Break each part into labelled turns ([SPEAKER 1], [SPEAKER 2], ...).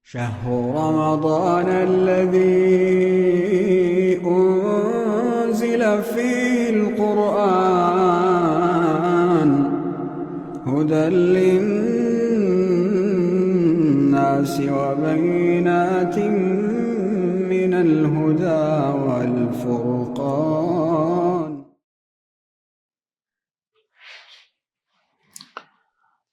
[SPEAKER 1] شهر رمضان الذي أنزل فيه القرآن هدى للناس وبينات من الهدى والفرقان.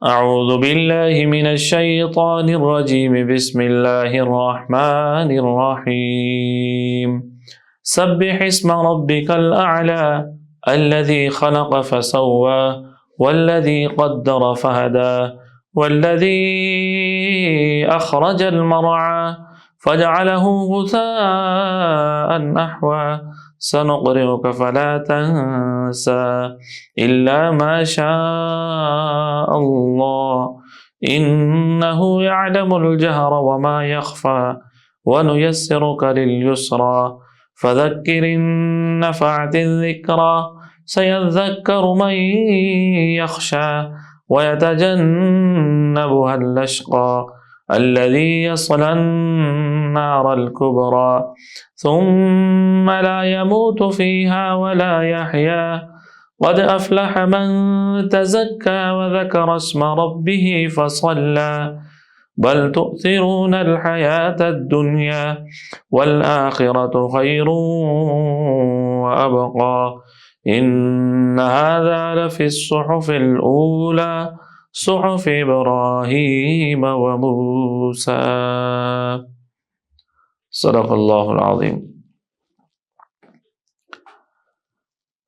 [SPEAKER 2] اعوذ باللہ من الشیطان الرجیم بسم اللہ الرحمن الرحیم سبح اسم ربک الاعلی الذی خلق فسوى والذی قدر فہدى والذی اخرج المرعى فجعله غثاء نحوا سنقرئك فلا تنسى إلا ما شاء الله إنه يعلم الجهر وما يخفى ونيسرك لليسرى فذكر إن نفعت الذكرى سيذكر من يخشى ويتجنبها الأشقى الذي يصلى النار الكبرى ثم لا يموت فيها ولا يحيا قد أفلح من تزكى وذكر اسم ربه فصلى بل تؤثرون الحياة الدنيا والآخرة خير وأبقى إن هذا لفي الصحف الأولى صحف إبراهيم وموسى. صدق اللہ العظیم.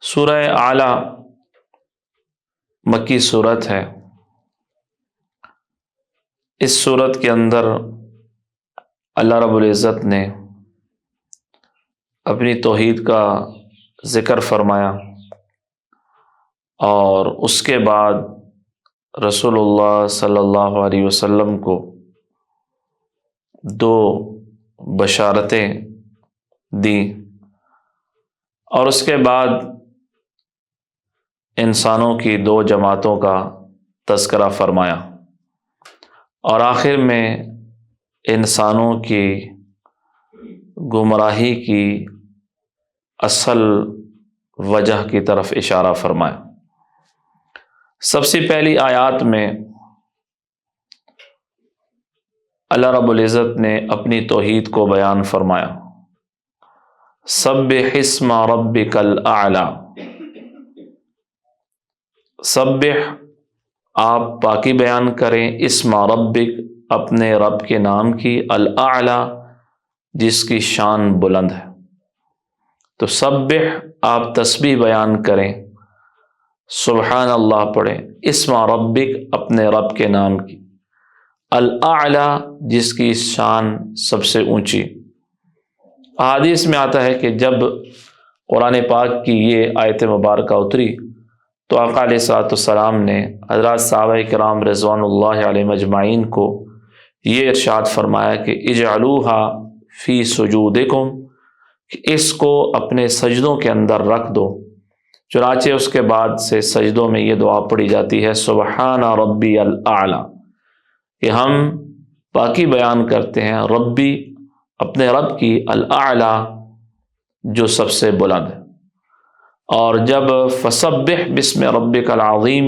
[SPEAKER 2] سورہ اعلیٰ مکی سورت ہے. اس سورت کے اندر اللہ رب العزت نے اپنی توحید کا ذکر فرمایا اور اس کے بعد رسول اللہ صلی اللہ علیہ وسلم کو دو بشارتیں دیں اور اس کے بعد انسانوں کی دو جماعتوں کا تذکرہ فرمایا اور آخر میں انسانوں کی گمراہی کی اصل وجہ کی طرف اشارہ فرمایا. سب سے پہلی آیات میں اللہ رب العزت نے اپنی توحید کو بیان فرمایا. سبح اسم ربک الاعلی. سبح آپ پاکی بیان کریں اسم ربک اپنے رب کے نام کی الاعلی جس کی شان بلند ہے. تو سبح آپ تسبیح بیان کریں سبحان اللہ پڑھیں اسم ربک اپنے رب کے نام کی الاعلی جس کی شان سب سے اونچی. احادیث میں آتا ہے کہ جب قرآن پاک کی یہ آیت مبارکہ اتری تو آقا علیہ الصلوۃ والسلام نے حضرات صحابہ کرام رضوان اللہ علیہم اجمعین کو یہ ارشاد فرمایا کہ اجعلوها فی سجودکم، کہ اس کو اپنے سجدوں کے اندر رکھ دو. چنانچہ اس کے بعد سے سجدوں میں یہ دعا پڑھی جاتی ہے سبحان ربی الاعلی، کہ ہم پاکی بیان کرتے ہیں ربی اپنے رب کی الاعلی جو سب سے بلند ہے. اور جب فسبح بسم ربک العظیم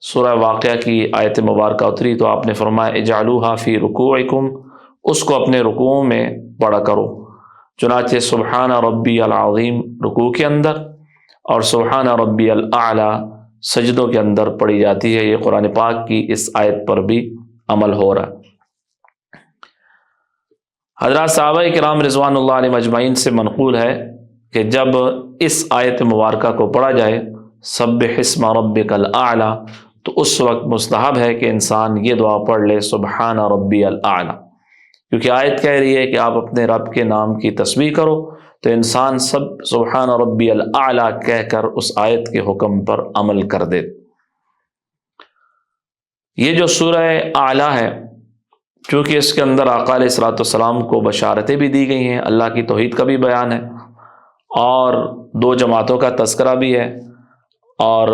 [SPEAKER 2] سورہ واقعہ کی آیت مبارکہ اتری تو آپ نے فرمایا اجعلوها فی رکوعکم، اس کو اپنے رکوع میں پڑھا کرو. چنانچہ سبحان ربی العظیم رکوع کے اندر اور سبحان ربی الاعلی سجدوں کے اندر پڑھی جاتی ہے. یہ قرآن پاک کی اس آیت پر بھی عمل ہو رہا ہے. حضرات صحابہ کرام رضوان اللہ علیہ مجمعین سے منقول ہے کہ جب اس آیت مبارکہ کو پڑھا جائے سبح اسم ربک الاعلی تو اس وقت مستحب ہے کہ انسان یہ دعا پڑھ لے سبحان ربی الاعلی، کیونکہ آیت کہہ رہی ہے کہ آپ اپنے رب کے نام کی تسبیح کرو تو انسان سب سبحان ربی الاعلی کہہ کر اس آیت کے حکم پر عمل کر دے. یہ جو سورہ اعلیٰ ہے چونکہ اس کے اندر آقا علیہ الصلوۃ والسلام کو بشارتیں بھی دی گئی ہیں، اللہ کی توحید کا بھی بیان ہے اور دو جماعتوں کا تذکرہ بھی ہے اور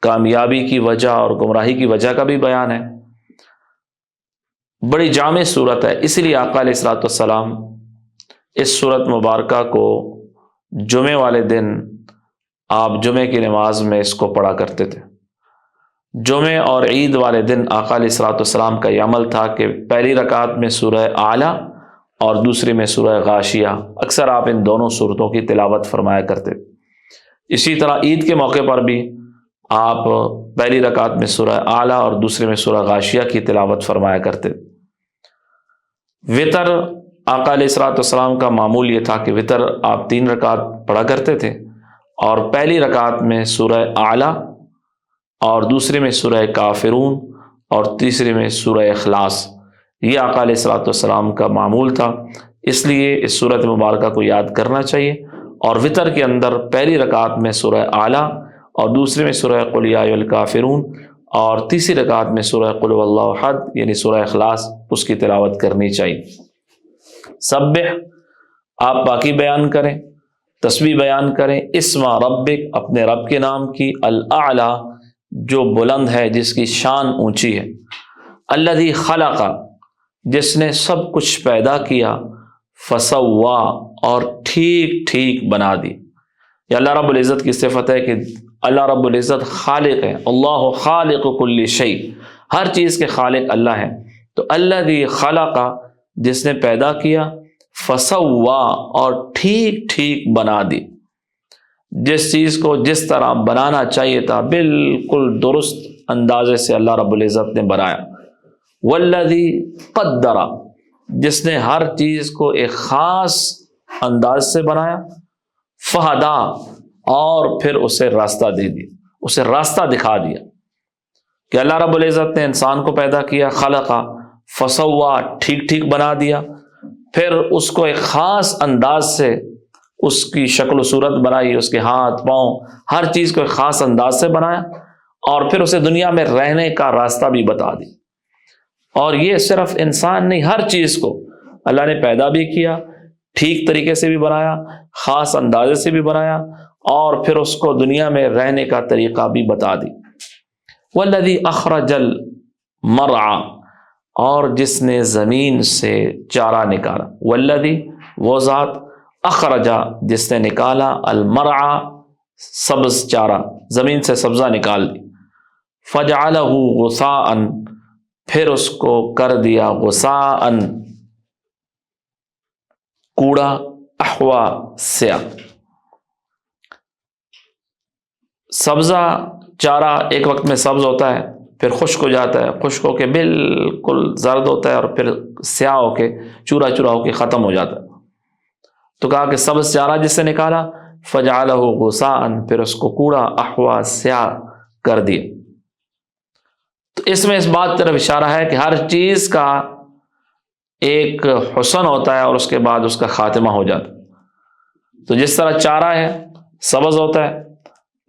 [SPEAKER 2] کامیابی کی وجہ اور گمراہی کی وجہ کا بھی بیان ہے. بڑی جامع صورت ہے، اس لیے آقا علیہ الصلوۃ والسلام اس صورت مبارکہ کو جمعے والے دن آپ جمعے کی نماز میں اس کو پڑھا کرتے تھے۔ جمعے اور عید والے دن آقا علیہ الصلوۃ والسلام کا یہ عمل تھا کہ پہلی رکعت میں سورہ اعلیٰ اور دوسری میں سورہ غاشیہ، اکثر آپ ان دونوں صورتوں کی تلاوت فرمایا کرتے تھے۔ اسی طرح عید کے موقع پر بھی آپ پہلی رکعت میں سورہ اعلیٰ اور دوسرے میں سورہ غاشیہ کی تلاوت فرمایا کرتے تھے۔ وطر آقا علیہ الصلوۃ والسلام کا معمول یہ تھا کہ وطر آپ 3 رکعت پڑھا کرتے تھے، اور پہلی رکعت میں سورہ اعلیٰ اور دوسری میں سورہ کافرون اور تیسری میں سورہ اخلاص، یہ آقا علیہ الصلوۃ والسلام کا معمول تھا۔ اس لیے اس سورت مبارکہ کو یاد کرنا چاہیے، اور وطر کے اندر پہلی رکعت میں سورہ اعلیٰ اور دوسری میں سورہ قل یا ایھا الکافرون اور تیسری رکعت میں سورہ قل هو اللہ احد یعنی سورہ اخلاص، اس کی تلاوت کرنی چاہیے۔ سبح، آپ پاکی بیان کریں، تسبیح بیان کریں، اسم ربک، اپنے رب کے نام کی، الاعلیٰ، جو بلند ہے، جس کی شان اونچی ہے، الذی خلق، جس نے سب کچھ پیدا کیا، فسوا، اور ٹھیک ٹھیک بنا دی۔ یہ اللہ رب العزت کی صفت ہے کہ اللہ رب العزت خالق ہے، اللہ خالق کل شیء، ہر چیز کے خالق اللہ ہے۔ تو الذی خلق، جس نے پیدا کیا، فسوا، اور ٹھیک ٹھیک بنا دی، جس چیز کو جس طرح بنانا چاہیے تھا بالکل درست اندازے سے اللہ رب العزت نے بنایا۔ والذی قدر، جس نے ہر چیز کو ایک خاص انداز سے بنایا، فہدا، اور پھر اسے راستہ دے دیا، اسے راستہ دکھا دیا کہ اللہ رب العزت نے انسان کو پیدا کیا، خلقہ، فسوا، ٹھیک ٹھیک بنا دیا، پھر اس کو ایک خاص انداز سے اس کی شکل و صورت بنائی، اس کے ہاتھ پاؤں ہر چیز کو ایک خاص انداز سے بنایا، اور پھر اسے دنیا میں رہنے کا راستہ بھی بتا دی۔ اور یہ صرف انسان نہیں، ہر چیز کو اللہ نے پیدا بھی کیا، ٹھیک طریقے سے بھی بنایا، خاص اندازے سے بھی بنایا، اور پھر اس کو دنیا میں رہنے کا طریقہ بھی بتا دی۔ والذی اخرج المرعى، اور جس نے زمین سے چارہ نکالا، والذی، وہ ذات، اخرجا، جس نے نکالا، المرعى، سبز چارہ، زمین سے سبزہ نکال دی، فجعلہ غثاء، پھر اس کو کر دیا غثاء، کوڑا، احوا، سیاہ۔ سبزہ چارہ ایک وقت میں سبز ہوتا ہے، پھر خشک ہو جاتا ہے، خشک ہو کے بالکل زرد ہوتا ہے، اور پھر سیاہ ہو کے چورا چورا ہو کے ختم ہو جاتا ہے۔ تو کہا کہ سبز چارہ جس سے نکالا، فجعلہ غثاء، پھر اس کو کوڑا، احوا، سیاہ کر دیا۔ تو اس میں اس بات طرف اشارہ ہے کہ ہر چیز کا ایک حسن ہوتا ہے اور اس کے بعد اس کا خاتمہ ہو جاتا ہے۔ تو جس طرح چارہ ہے، سبز ہوتا ہے،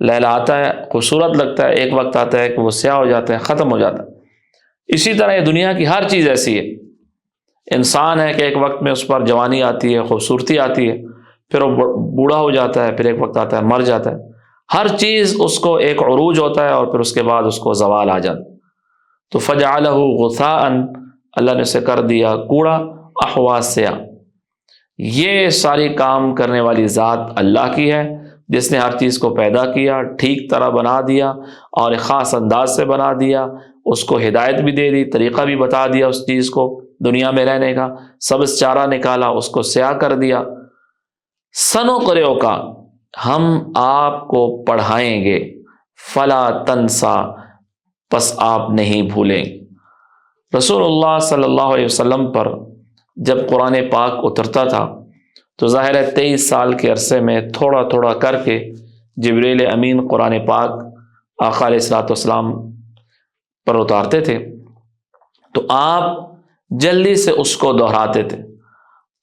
[SPEAKER 2] لہلاتا ہے، خوبصورت لگتا ہے، ایک وقت آتا ہے کہ وہ سیاہ ہو جاتا ہے، ختم ہو جاتا ہے۔ اسی طرح یہ دنیا کی ہر چیز ایسی ہے۔ انسان ہے کہ ایک وقت میں اس پر جوانی آتی ہے، خوبصورتی آتی ہے، پھر وہ بوڑھا ہو جاتا ہے، پھر ایک وقت آتا ہے مر جاتا ہے۔ ہر چیز اس کو ایک عروج ہوتا ہے، اور پھر اس کے بعد اس کو زوال آ جاتا ہے۔ تو فجعلہ غثاء، اللہ نے اسے کر دیا کوڑا، احوا، سیاہ۔ یہ ساری کام کرنے والی ذات اللہ کی ہے، جس نے ہر چیز کو پیدا کیا، ٹھیک طرح بنا دیا، اور ایک خاص انداز سے بنا دیا، اس کو ہدایت بھی دے دی، طریقہ بھی بتا دیا اس چیز کو دنیا میں رہنے کا، سبز چارہ نکالا، اس کو سیاہ کر دیا۔ سنقرئک، ہم آپ کو پڑھائیں گے، فلا تنسا، پس آپ نہیں بھولیں۔ رسول اللہ صلی اللہ علیہ وسلم پر جب قرآن پاک اترتا تھا تو ظاہر ہے 23 سال کے عرصے میں تھوڑا تھوڑا کر کے جبریل امین قرآن پاک آقا علیہ الصلوۃ والسلام پر اتارتے تھے، تو آپ جلدی سے اس کو دہراتے تھے،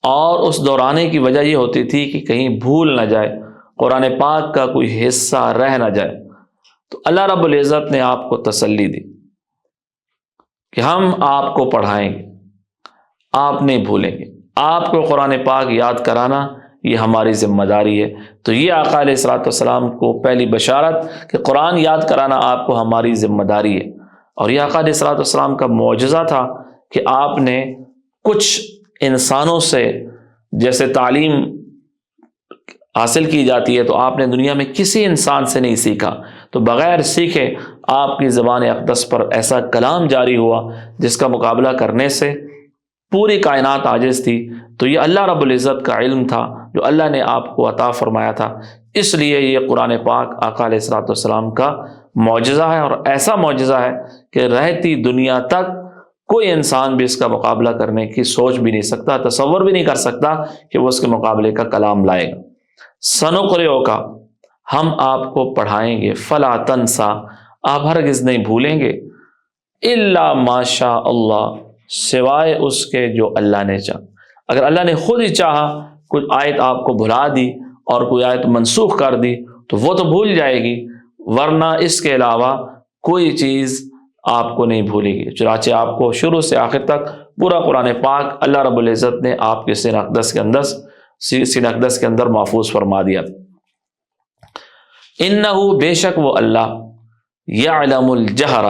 [SPEAKER 2] اور اس دہرانے کی وجہ یہ ہوتی تھی کہ کہیں بھول نہ جائے، قرآن پاک کا کوئی حصہ رہ نہ جائے۔ تو اللہ رب العزت نے آپ کو تسلی دی کہ ہم آپ کو پڑھائیں گے، آپ نہیں بھولیں گے، آپ کو قرآن پاک یاد کرانا یہ ہماری ذمہ داری ہے۔ تو یہ آقا علیہ الصلوۃ والسلام کو پہلی بشارت کہ قرآن یاد کرانا آپ کو ہماری ذمہ داری ہے، اور یہ آقا علیہ الصلوۃ والسلام کا معجزہ تھا کہ آپ نے کچھ انسانوں سے جیسے تعلیم حاصل کی جاتی ہے تو آپ نے دنیا میں کسی انسان سے نہیں سیکھا، تو بغیر سیکھے آپ کی زبان اقدس پر ایسا کلام جاری ہوا جس کا مقابلہ کرنے سے پوری کائنات عاجز تھی۔ تو یہ اللہ رب العزت کا علم تھا جو اللہ نے آپ کو عطا فرمایا تھا، اس لیے یہ قرآن پاک آقا علیہ الصلوۃ والسلام کا معجزہ ہے، اور ایسا معجزہ ہے کہ رہتی دنیا تک کوئی انسان بھی اس کا مقابلہ کرنے کی سوچ بھی نہیں سکتا، تصور بھی نہیں کر سکتا کہ وہ اس کے مقابلے کا کلام لائے گا۔ سنقرئک کا، ہم آپ کو پڑھائیں گے، فلا تنسا، آپ ہرگز نہیں بھولیں گے، الا ما شاء اللہ، سوائے اس کے جو اللہ نے چاہا۔ اگر اللہ نے خود ہی چاہا کوئی آیت آپ کو بھلا دی اور کوئی آیت منسوخ کر دی تو وہ تو بھول جائے گی، ورنہ اس کے علاوہ کوئی چیز آپ کو نہیں بھولے گی۔ چنانچہ آپ کو شروع سے آخر تک پورا قرآن پاک اللہ رب العزت نے آپ کے سینہ اقدس کے اندر محفوظ فرما دیا۔ انہو، بے شک وہ اللہ، یعلم الجہر،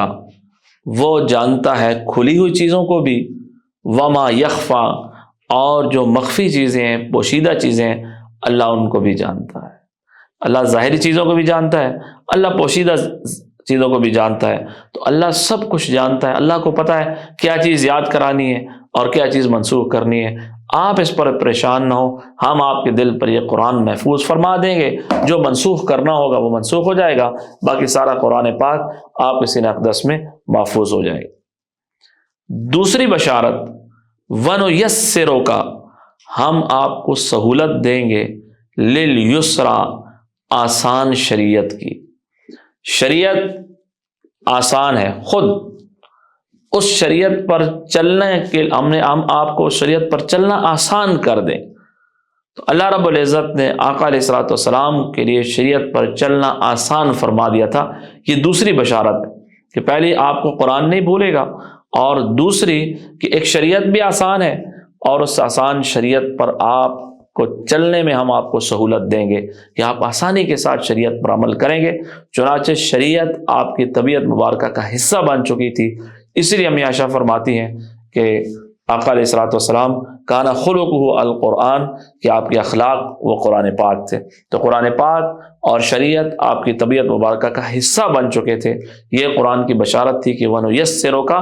[SPEAKER 2] وہ جانتا ہے کھلی ہوئی چیزوں کو بھی، وما یخفا، اور جو مخفی چیزیں ہیں، پوشیدہ چیزیں ہیں، اللہ ان کو بھی جانتا ہے۔ اللہ ظاہری چیزوں کو بھی جانتا ہے، اللہ پوشیدہ چیزوں کو بھی جانتا ہے، تو اللہ سب کچھ جانتا ہے۔ اللہ کو پتہ ہے کیا چیز یاد کرانی ہے اور کیا چیز منسوخ کرنی ہے۔ آپ اس پر پریشان نہ ہو، ہم آپ کے دل پر یہ قرآن محفوظ فرما دیں گے، جو منسوخ کرنا ہوگا وہ منسوخ ہو جائے گا، باقی سارا قرآن پاک آپ کے سینہ اقدس میں محفوظ ہو جائے گا۔ دوسری بشارت، وَنُيَسِّرُكَ، ہم آپ کو سہولت دیں گے، لِلْيُسْرَى، آسان شریعت کی۔ شریعت آسان ہے، خود اس شریعت پر چلنے کے ہم آپ کو شریعت پر چلنا آسان کر دیں۔ تو اللہ رب العزت نے آقا علیہ الصلوۃ والسلام کے لیے شریعت پر چلنا آسان فرما دیا تھا۔ یہ دوسری بشارت ہے کہ پہلی آپ کو قرآن نہیں بھولے گا، اور دوسری کہ ایک شریعت بھی آسان ہے، اور اس آسان شریعت پر آپ کو چلنے میں ہم آپ کو سہولت دیں گے کہ آپ آسانی کے ساتھ شریعت پر عمل کریں گے۔ چنانچہ شریعت آپ کی طبیعت مبارکہ کا حصہ بن چکی تھی، اسی لیے ہمیں عائشہ فرماتی ہیں کہ آقا علیہ الصلوۃ والسلام کان خلقہ القرآن، کہ آپ کے اخلاق وہ قرآن پاک تھے۔ تو قرآن پاک اور شریعت آپ کی طبیعت مبارکہ کا حصہ بن چکے تھے۔ یہ قرآن کی بشارت تھی کہ وَنُيَسِّرُكَ،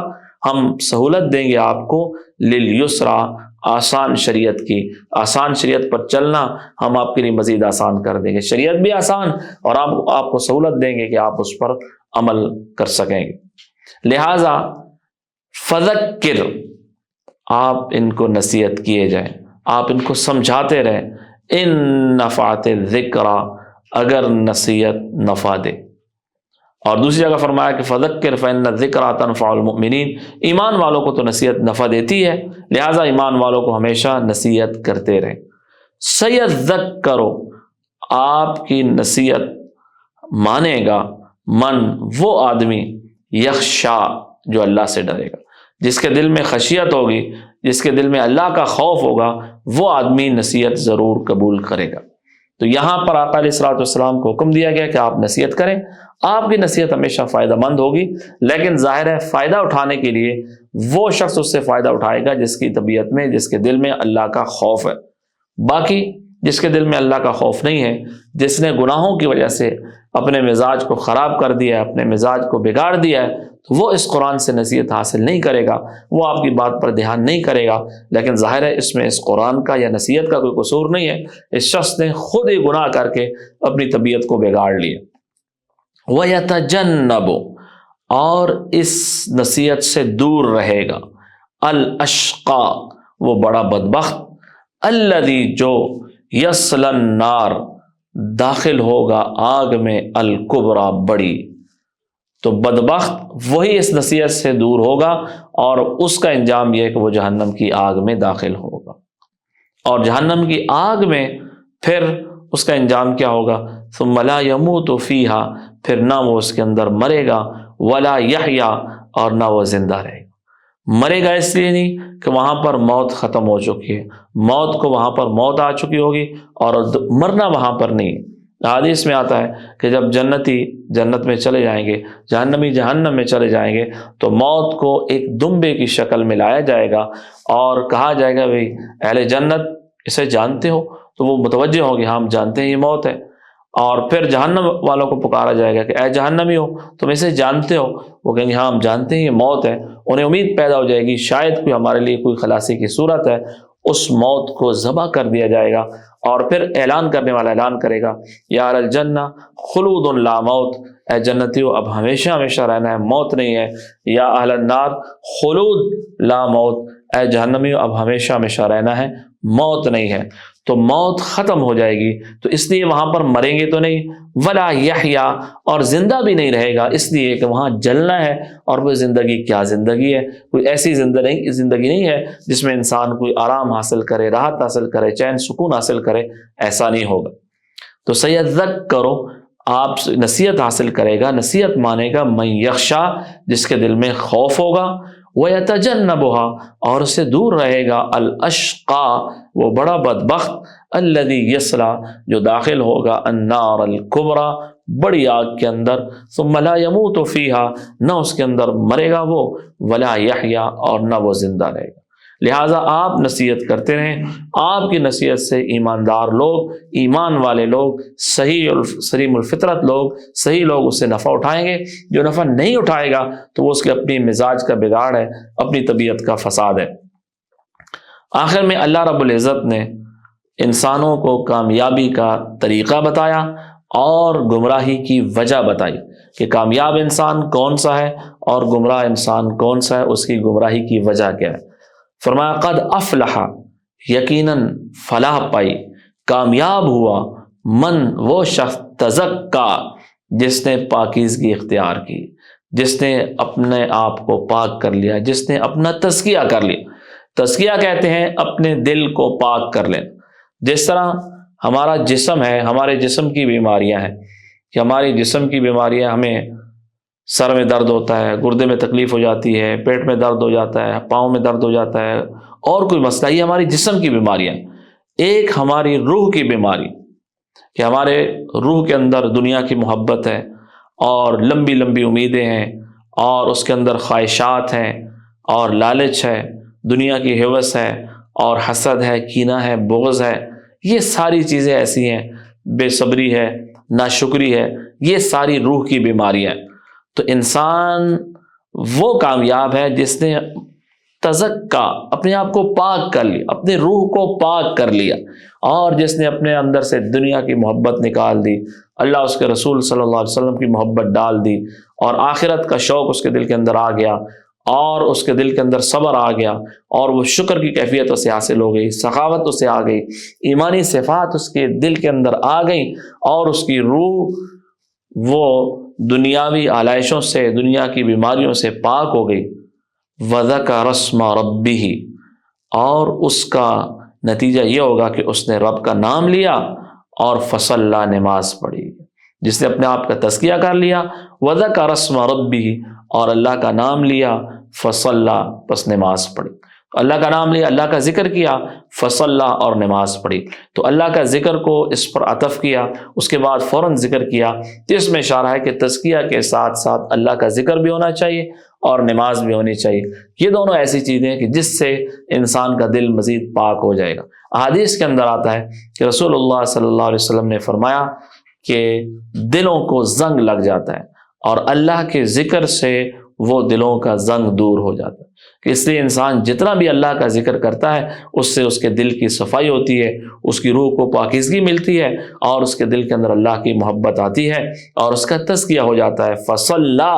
[SPEAKER 2] ہم سہولت دیں گے آپ کو، لِلْيُسْرَى، آسان شریعت کی۔ آسان شریعت پر چلنا ہم آپ کے لیے مزید آسان کر دیں گے، شریعت بھی آسان، اور آپ کو سہولت دیں گے کہ آپ اس پر عمل کر سکیں گے۔ لہٰذا فذکر، آپ ان کو نصیحت کیے جائیں، آپ ان کو سمجھاتے رہیں، ان نفعت الذکریٰ، اگر نصیحت نفع دے۔ اور دوسری جگہ فرمایا کہ فذکر فإن الذکریٰ تنفع المؤمنین، ایمان والوں کو تو نصیحت نفع دیتی ہے، لہٰذا ایمان والوں کو ہمیشہ نصیحت کرتے رہیں۔ سیذکر، آپ کی نصیحت مانے گا، من، وہ آدمی، یخشا، جو اللہ سے ڈرے گا، جس کے دل میں خشیت ہوگی، جس کے دل میں اللہ کا خوف ہوگا، وہ آدمی نصیحت ضرور قبول کرے گا۔ تو یہاں پر آقا علیہ الصلوۃ والسلام کو حکم دیا گیا کہ آپ نصیحت کریں، آپ کی نصیحت ہمیشہ فائدہ مند ہوگی، لیکن ظاہر ہے فائدہ اٹھانے کے لیے وہ شخص اس سے فائدہ اٹھائے گا جس کی طبیعت میں، جس کے دل میں اللہ کا خوف ہے۔ باقی جس کے دل میں اللہ کا خوف نہیں ہے، جس نے گناہوں کی وجہ سے اپنے مزاج کو خراب کر دیا ہے، اپنے مزاج کو بگاڑ دیا ہے، تو وہ اس قرآن سے نصیحت حاصل نہیں کرے گا، وہ آپ کی بات پر دھیان نہیں کرے گا۔ لیکن ظاہر ہے اس میں اس قرآن کا یا نصیحت کا کوئی قصور نہیں ہے، اس شخص نے خود ہی گناہ کر کے اپنی طبیعت کو بگاڑ لیا۔ وَيَتَجَنَّبُ، اور اس نصیحت سے دور رہے گا، الاشقا، وہ بڑا بدبخت، الذی، جو یصلی النار، داخل ہوگا آگ میں، الکبریٰ، بڑی۔ تو بدبخت وہی اس نصیحت سے دور ہوگا، اور اس کا انجام یہ ہے کہ وہ جہنم کی آگ میں داخل ہوگا، اور جہنم کی آگ میں پھر اس کا انجام کیا ہوگا؟ ثم لا يموت فیہا، پھر نہ وہ اس کے اندر مرے گا، ولا یحیا، اور نہ وہ زندہ رہے گا۔ مرے گا اس لیے نہیں کہ وہاں پر موت ختم ہو چکی ہے، موت کو وہاں پر موت آ چکی ہوگی، اور مرنا وہاں پر نہیں، حدیث میں آتا ہے کہ جب جنتی جنت میں چلے جائیں گے، جہنمی جہنم میں چلے جائیں گے، تو موت کو ایک دمبے کی شکل میں لایا جائے گا اور کہا جائے گا بھئی اہل جنت اسے جانتے ہو؟ تو وہ متوجہ ہوں گے ہاں ہم جانتے ہیں یہ موت ہے۔ اور پھر جہنم والوں کو پکارا جائے گا کہ اے جہنمی ہو تم اسے جانتے ہو؟ وہ کہیں گے ہاں ہم جانتے ہیں یہ موت ہے۔ انہیں امید پیدا ہو جائے گی شاید کوئی ہمارے لیے کوئی خلاصی کی صورت ہے، اس موت کو ذبح کر دیا جائے گا اور پھر اعلان کرنے والا اعلان کرے گا یا اہل الجنہ خلود لا موت، اے جنتیو اب ہمیشہ ہمیشہ رہنا ہے، موت نہیں ہے۔ یا اہل النار خلود لا موت، اے جہنمیو اب ہمیشہ ہمیشہ رہنا ہے، موت نہیں ہے۔ تو موت ختم ہو جائے گی، تو اس لیے وہاں پر مریں گے تو نہیں، ولا یحیا اور زندہ بھی نہیں رہے گا، اس لیے کہ وہاں جلنا ہے۔ اور وہ زندگی کیا زندگی ہے؟ کوئی ایسی زندگی نہیں ہے جس میں انسان کوئی آرام حاصل کرے، راحت حاصل کرے، چین سکون حاصل کرے، ایسا نہیں ہوگا۔ تو سیذکرو آپ نصیحت حاصل کرے گا، نصیحت مانے گا، من یخشا جس کے دل میں خوف ہوگا، وَيَتَجَنَّبُهَا اور اس سے دور رہے گا، الاشقا وہ بڑا بدبخت، الذی یصلی جو داخل ہوگا النار الکبری بڑی آگ کے اندر، ثم لا یموت فیہا نہ اس کے اندر مرے گا وہ، ولا یحیا اور نہ وہ زندہ رہے گا۔ لہٰذا آپ نصیحت کرتے رہیں، آپ کی نصیحت سے ایماندار لوگ، ایمان والے لوگ، صحیح سلیم الفطرت لوگ، صحیح لوگ اس سے نفع اٹھائیں گے۔ جو نفع نہیں اٹھائے گا تو وہ اس کے اپنی مزاج کا بگاڑ ہے، اپنی طبیعت کا فساد ہے۔ آخر میں اللہ رب العزت نے انسانوں کو کامیابی کا طریقہ بتایا اور گمراہی کی وجہ بتائی کہ کامیاب انسان کون سا ہے اور گمراہ انسان کون سا ہے، اس کی گمراہی کی وجہ کیا ہے۔ فرمایا قد افلح یقیناً فلاح پائی، کامیاب ہوا، من وہ شخص تزکا جس نے پاکیزگی اختیار کی، جس نے اپنے آپ کو پاک کر لیا، جس نے اپنا تزکیہ کر لیا۔ تزکیہ کہتے ہیں اپنے دل کو پاک کر لینا۔ جس طرح ہمارا جسم ہے، ہمارے جسم کی بیماریاں ہیں کہ ہماری جسم کی بیماریاں، ہمیں سر میں درد ہوتا ہے، گردے میں تکلیف ہو جاتی ہے، پیٹ میں درد ہو جاتا ہے، پاؤں میں درد ہو جاتا ہے، اور کوئی مسئلہ، یہ ہماری جسم کی بیماریاں۔ ایک ہماری روح کی بیماری کہ ہمارے روح کے اندر دنیا کی محبت ہے اور لمبی لمبی امیدیں ہیں اور اس کے اندر خواہشات ہیں اور لالچ ہے، دنیا کی ہوس ہے اور حسد ہے، کینہ ہے، بغض ہے، یہ ساری چیزیں ایسی ہیں، بے صبری ہے، ناشکری ہے، یہ ساری روح کی بیماریاں ہیں۔ تو انسان وہ کامیاب ہے جس نے تزکا اپنے آپ کو پاک کر لیا، اپنے روح کو پاک کر لیا، اور جس نے اپنے اندر سے دنیا کی محبت نکال دی، اللہ اس کے رسول صلی اللہ علیہ وسلم کی محبت ڈال دی، اور آخرت کا شوق اس کے دل کے اندر آ گیا، اور اس کے دل کے اندر صبر آ گیا، اور وہ شکر کی کیفیت اسے حاصل ہو گئی، سخاوت اسے آ گئی، ایمانی صفات اس کے دل کے اندر آ گئی، اور اس کی روح وہ دنیاوی آلائشوں سے، دنیا کی بیماریوں سے پاک ہو گئی۔ وَذَكَرَ اسْمَ رَبِّهِ اور اس کا نتیجہ یہ ہوگا کہ اس نے رب کا نام لیا اور فصلى نماز پڑھی۔ جس نے اپنے آپ کا تزکیہ کر لیا، وَذَكَرَ اسْمَ رَبِّهِ اور اللہ کا نام لیا، فصلى پس نماز پڑھی۔ اللہ کا نام لیا، اللہ کا ذکر کیا، فصلى اور نماز پڑھی۔ تو اللہ کا ذکر کو اس پر عطف کیا، اس کے بعد فوراً ذکر کیا، تو اس میں اشارہ ہے کہ تزکیہ کے ساتھ ساتھ اللہ کا ذکر بھی ہونا چاہیے اور نماز بھی ہونی چاہیے۔ یہ دونوں ایسی چیزیں ہیں کہ جس سے انسان کا دل مزید پاک ہو جائے گا۔ احادیث کے اندر آتا ہے کہ رسول اللہ صلی اللہ علیہ وسلم نے فرمایا کہ دلوں کو زنگ لگ جاتا ہے اور اللہ کے ذکر سے وہ دلوں کا زنگ دور ہو جاتا ہے، کہ اس لیے انسان جتنا بھی اللہ کا ذکر کرتا ہے اس سے اس کے دل کی صفائی ہوتی ہے، اس کی روح کو پاکیزگی ملتی ہے، اور اس کے دل کے اندر اللہ کی محبت آتی ہے اور اس کا تزکیہ ہو جاتا ہے۔ فصلی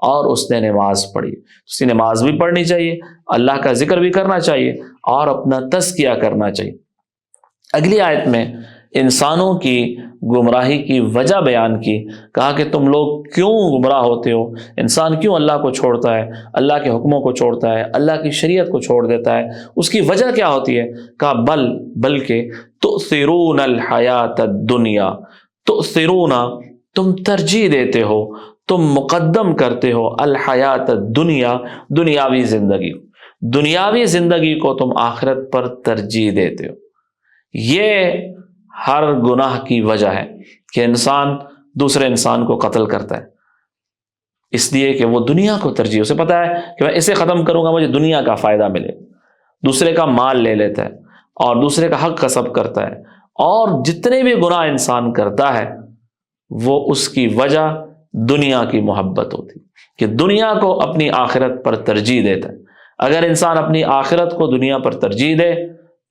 [SPEAKER 2] اور اس نے نماز پڑھی۔ اس کی نماز بھی پڑھنی چاہیے، اللہ کا ذکر بھی کرنا چاہیے اور اپنا تزکیہ کرنا چاہیے۔ اگلی آیت میں انسانوں کی گمراہی کی وجہ بیان کی، کہا کہ تم لوگ کیوں گمراہ ہوتے ہو، انسان کیوں اللہ کو چھوڑتا ہے، اللہ کے حکموں کو چھوڑتا ہے، اللہ کی شریعت کو چھوڑ دیتا ہے، اس کی وجہ کیا ہوتی ہے؟ کہا بلکہ تؤثرون الحیات الدنیا، تؤثرون تم ترجیح دیتے ہو، تم مقدم کرتے ہو، الحیات الدنیا دنیاوی زندگی، دنیاوی زندگی کو تم آخرت پر ترجیح دیتے ہو۔ یہ ہر گناہ کی وجہ ہے کہ انسان دوسرے انسان کو قتل کرتا ہے اس لیے کہ وہ دنیا کو ترجیح، اسے پتا ہے کہ میں اسے ختم کروں گا مجھے دنیا کا فائدہ ملے، دوسرے کا مال لے لیتا ہے اور دوسرے کا حق غصب کرتا ہے، اور جتنے بھی گناہ انسان کرتا ہے وہ اس کی وجہ دنیا کی محبت ہوتی کہ دنیا کو اپنی آخرت پر ترجیح دیتا ہے۔ اگر انسان اپنی آخرت کو دنیا پر ترجیح دے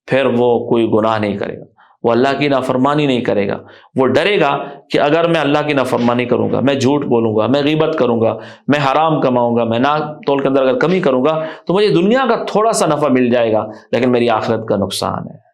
[SPEAKER 2] پھر وہ کوئی گناہ نہیں کرے گا، وہ اللہ کی نافرمانی نہیں کرے گا، وہ ڈرے گا کہ اگر میں اللہ کی نافرمانی کروں گا، میں جھوٹ بولوں گا، میں غیبت کروں گا، میں حرام کماؤں گا، میں ناک تول کے اندر اگر کمی کروں گا تو مجھے دنیا کا تھوڑا سا نفع مل جائے گا لیکن میری آخرت کا نقصان ہے۔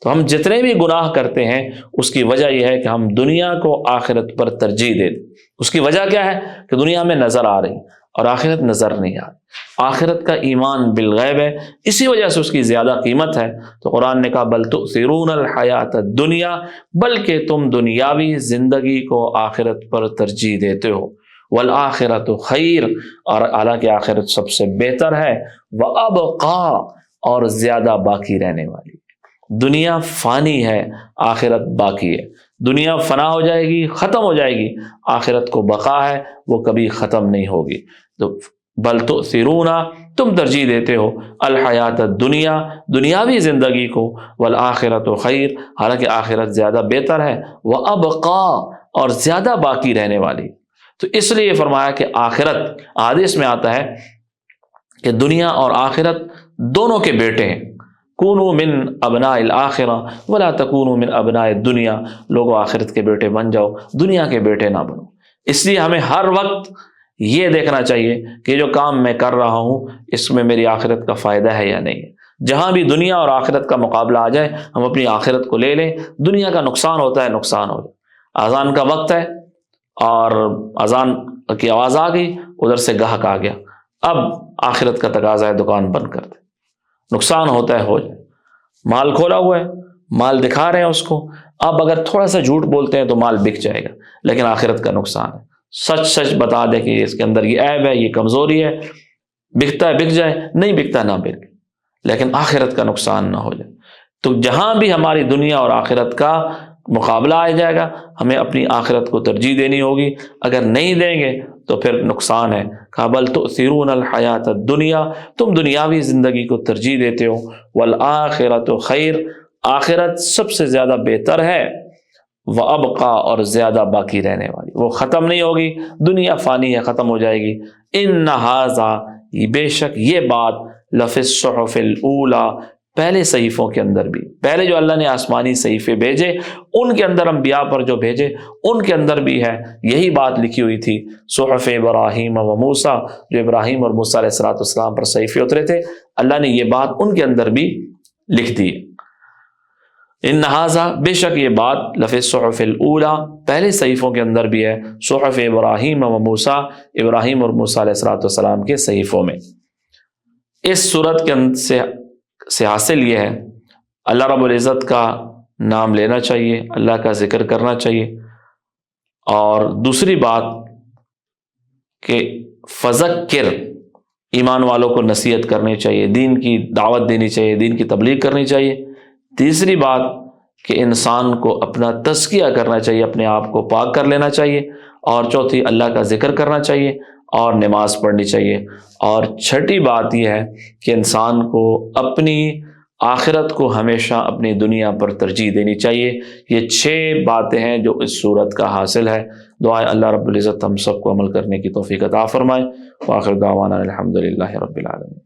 [SPEAKER 2] تو ہم جتنے بھی گناہ کرتے ہیں اس کی وجہ یہ ہے کہ ہم دنیا کو آخرت پر ترجیح دے دیں۔ اس کی وجہ کیا ہے کہ دنیا میں نظر آ رہی اور آخرت نظر نہیں آ رہی۔ آخرت کا ایمان بالغیب ہے، اسی وجہ سے اس کی زیادہ قیمت ہے۔ تو قرآن نے کہا بل تؤثرون الحیات الدنیا، بلکہ تم دنیاوی زندگی کو آخرت پر ترجیح دیتے ہو، والآخرۃ خیر، اور حالانکہ آخرت سب سے بہتر ہے، وابقا، اور زیادہ باقی رہنے والی۔ دنیا فانی ہے، آخرت باقی ہے۔ دنیا فنا ہو جائے گی، ختم ہو جائے گی، آخرت کو بقا ہے، وہ کبھی ختم نہیں ہوگی۔ تو بل تؤثرون، تم ترجیح دیتے ہو الحیات الدنیا، دنیاوی زندگی کو، والآخرۃ خیر، حالانکہ آخرت زیادہ بہتر ہے، وابقا، اور زیادہ باقی رہنے والی۔ تو اس لیے یہ فرمایا کہ آخرت، حدیث میں آتا ہے کہ دنیا اور آخرت دونوں کے بیٹے ہیں۔ کونوا من ابناء الآخرہ ولا تکونوا من ابناء الدنیا، لوگوں آخرت کے بیٹے بن جاؤ، دنیا کے بیٹے نہ بنو۔ اس لیے ہمیں ہر وقت یہ دیکھنا چاہیے کہ جو کام میں کر رہا ہوں اس میں میری آخرت کا فائدہ ہے یا نہیں ہے۔ جہاں بھی دنیا اور آخرت کا مقابلہ آ جائے ہم اپنی آخرت کو لے لیں، دنیا کا نقصان ہوتا ہے نقصان ہو جائے۔ اذان کا وقت ہے اور اذان کی آواز آ گئی، ادھر سے گاہک آ گیا، اب آخرت کا تقاضا ہے دکان بند کر دیں، نقصان ہوتا ہے ہو جائے۔ مال کھولا ہوا ہے، مال دکھا رہے ہیں اس کو، اب اگر تھوڑا سا جھوٹ بولتے ہیں تو مال بک جائے گا، لیکن آخرت کا نقصان ہے۔ سچ سچ بتا دے کہ اس کے اندر یہ عیب ہے، یہ کمزوری ہے، بکتا ہے بک جائے، نہیں بکتا نہ بک، لیکن آخرت کا نقصان نہ ہو جائے۔ تو جہاں بھی ہماری دنیا اور آخرت کا مقابلہ آ جائے گا ہمیں اپنی آخرت کو ترجیح دینی ہوگی، اگر نہیں دیں گے تو پھر نقصان ہے۔ کہا بل تؤثرون الحیات الدنیا، تم دنیاوی زندگی کو ترجیح دیتے ہو، والآخرۃ خیر، آخرت سب سے زیادہ بہتر ہے، وابقا، اور زیادہ باقی رہنے والی، وہ ختم نہیں ہوگی، دنیا فانی ہے، ختم ہو جائے گی۔ ان ھذا، بے شک یہ بات، لفی الصحف الاولی، پہلے صحیفوں کے اندر بھی، پہلے جو اللہ نے آسمانی صحیفے بھیجے ان کے اندر، انبیاء پر جو بھیجے ان کے اندر بھی ہے، یہی بات لکھی ہوئی تھی۔ صحف ابراہیم و موسیٰ، جو ابراہیم اور موسیٰ علیہ السلام پر صحیفے اترے تھے، اللہ نے یہ بات ان کے اندر بھی لکھ دی۔ ان ھذا، بے شک یہ بات، لفی الصحف الاولی، پہلے صحیفوں کے اندر بھی ہے، صحف ابراہیم و موسیٰ، ابراہیم اور موسیٰ علیہ السلام کے صحیفوں میں۔ اس صورت کے سے حاصل یہ ہے اللہ رب العزت کا نام لینا چاہیے، اللہ کا ذکر کرنا چاہیے، اور دوسری بات کہ فذکر، ایمان والوں کو نصیحت کرنی چاہیے، دین کی دعوت دینی چاہیے، دین کی تبلیغ کرنی چاہیے۔ تیسری بات کہ انسان کو اپنا تزکیہ کرنا چاہیے، اپنے آپ کو پاک کر لینا چاہیے، اور چوتھی اللہ کا ذکر کرنا چاہیے اور نماز پڑھنی چاہیے، اور چھٹی بات یہ ہے کہ انسان کو اپنی آخرت کو ہمیشہ اپنی دنیا پر ترجیح دینی چاہیے۔ یہ 6 باتیں ہیں جو اس صورت کا حاصل ہے۔ دعائیں اللہ رب العزت ہم سب کو عمل کرنے کی توفیق عطا فرمائے۔ وآخر دعوانا الحمدللہ رب العالمین۔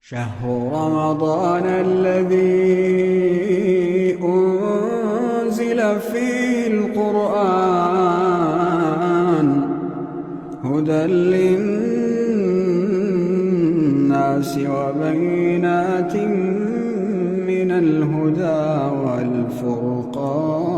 [SPEAKER 1] شهر رمضان الذي أنزل فيه القرآن هدى للناس وبينات من الهدى والفرقان